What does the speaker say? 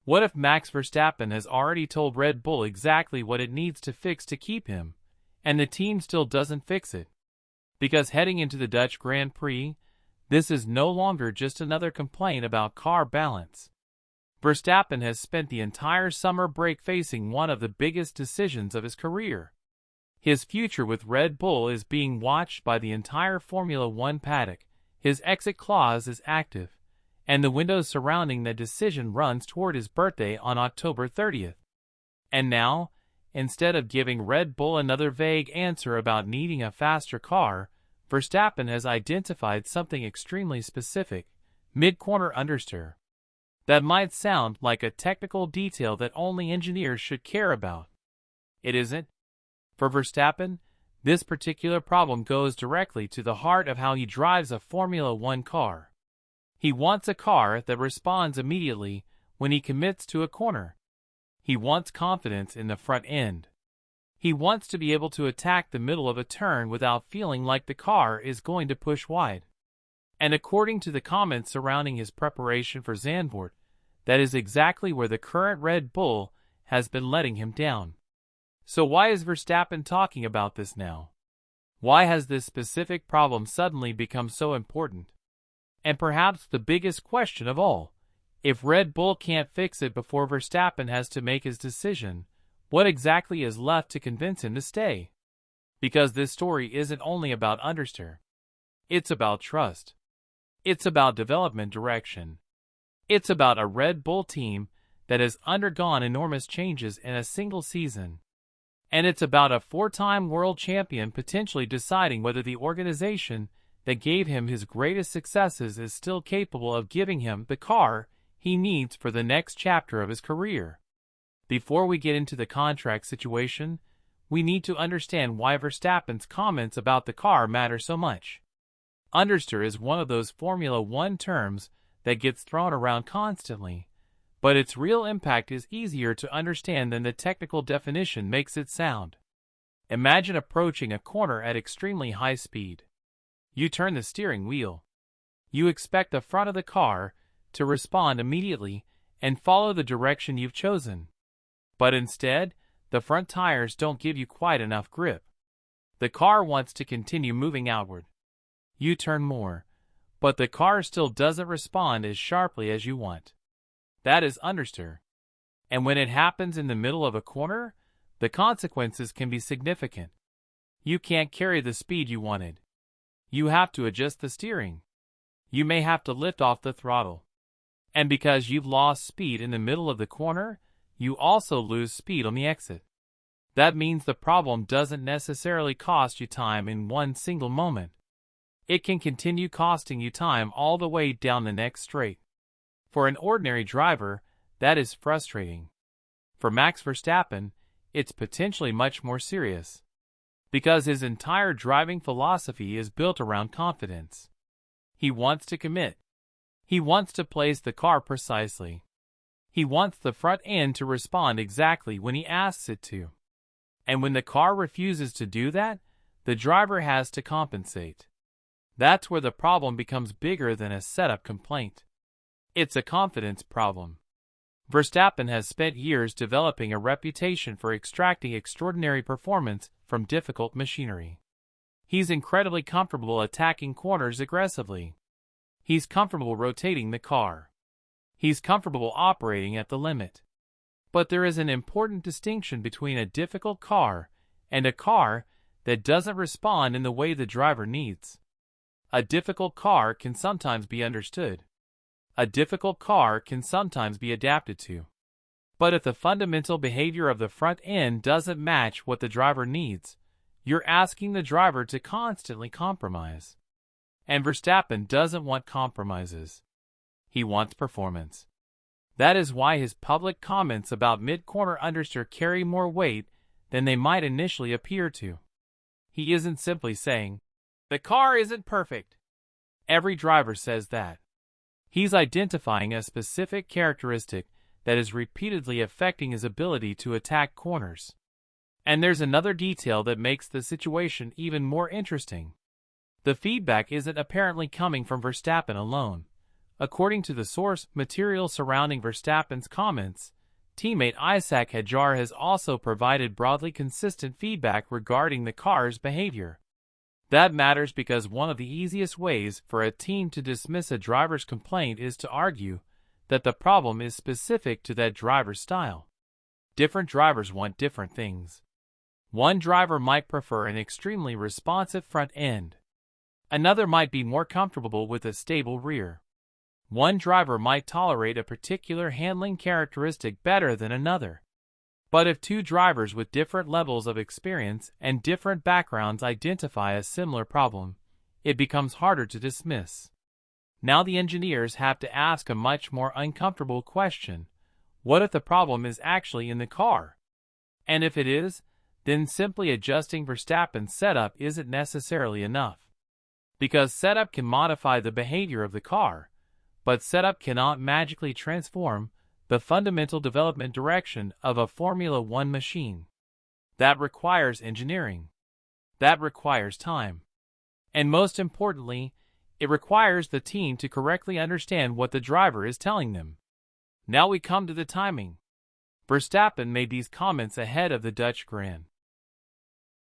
What if Max Verstappen has already told Red Bull exactly what it needs to fix to keep him, and the team still doesn't fix it? Because heading into the Dutch Grand Prix, this is no longer just another complaint about car balance. Verstappen has spent the entire summer break facing one of the biggest decisions of his career. His future with Red Bull is being watched by the entire Formula One paddock, his exit clause is active, and the window surrounding the decision runs toward his birthday on October 30th. And now, instead of giving Red Bull another vague answer about needing a faster car, Verstappen has identified something extremely specific: mid-corner understeer. That might sound like a technical detail that only engineers should care about. It isn't. For Verstappen, this particular problem goes directly to the heart of how he drives a Formula One car. He wants a car that responds immediately when he commits to a corner. He wants confidence in the front end. He wants to be able to attack the middle of a turn without feeling like the car is going to push wide. And according to the comments surrounding his preparation for Zandvoort, that is exactly where the current Red Bull has been letting him down. So why is Verstappen talking about this now? Why has this specific problem suddenly become so important? And perhaps the biggest question of all, if Red Bull can't fix it before Verstappen has to make his decision, what exactly is left to convince him to stay? Because this story isn't only about understeer. It's about trust. It's about development direction. It's about a Red Bull team that has undergone enormous changes in a single season. And it's about a four-time world champion potentially deciding whether the organization that gave him his greatest successes is still capable of giving him the car he needs for the next chapter of his career. Before we get into the contract situation, we need to understand why Verstappen's comments about the car matter so much. Understeer is one of those Formula One terms that gets thrown around constantly, but its real impact is easier to understand than the technical definition makes it sound. Imagine approaching a corner at extremely high speed. You turn the steering wheel. You expect the front of the car to respond immediately and follow the direction you've chosen. But instead, the front tires don't give you quite enough grip. The car wants to continue moving outward. You turn more, but the car still doesn't respond as sharply as you want. That is understeer. And when it happens in the middle of a corner, the consequences can be significant. You can't carry the speed you wanted. You have to adjust the steering. You may have to lift off the throttle. And because you've lost speed in the middle of the corner, you also lose speed on the exit. That means the problem doesn't necessarily cost you time in one single moment. It can continue costing you time all the way down the next straight. For an ordinary driver, that is frustrating. For Max Verstappen, it's potentially much more serious. Because his entire driving philosophy is built around confidence. He wants to commit. He wants to place the car precisely. He wants the front end to respond exactly when he asks it to. And when the car refuses to do that, the driver has to compensate. That's where the problem becomes bigger than a setup complaint. It's a confidence problem. Verstappen has spent years developing a reputation for extracting extraordinary performance from difficult machinery. He's incredibly comfortable attacking corners aggressively. He's comfortable rotating the car. He's comfortable operating at the limit. But there is an important distinction between a difficult car and a car that doesn't respond in the way the driver needs. A difficult car can sometimes be understood. A difficult car can sometimes be adapted to. But if the fundamental behavior of the front end doesn't match what the driver needs, you're asking the driver to constantly compromise. And Verstappen doesn't want compromises. He wants performance. That is why his public comments about mid-corner understeer carry more weight than they might initially appear to. He isn't simply saying, "The car isn't perfect." Every driver says that. He's identifying a specific characteristic that is repeatedly affecting his ability to attack corners. And there's another detail that makes the situation even more interesting. The feedback isn't apparently coming from Verstappen alone. According to the source material surrounding Verstappen's comments, teammate Isaac Hadjar has also provided broadly consistent feedback regarding the car's behavior. That matters because one of the easiest ways for a team to dismiss a driver's complaint is to argue that the problem is specific to that driver's style. Different drivers want different things. One driver might prefer an extremely responsive front end. Another might be more comfortable with a stable rear. One driver might tolerate a particular handling characteristic better than another. But if two drivers with different levels of experience and different backgrounds identify a similar problem, it becomes harder to dismiss. Now the engineers have to ask a much more uncomfortable question. What if the problem is actually in the car? And if it is, then simply adjusting Verstappen's setup isn't necessarily enough. Because setup can modify the behavior of the car, but setup cannot magically transform the fundamental development direction of a Formula One machine. That requires engineering. That requires time. And most importantly, it requires the team to correctly understand what the driver is telling them. Now we come to the timing. Verstappen made these comments ahead of the Dutch Grand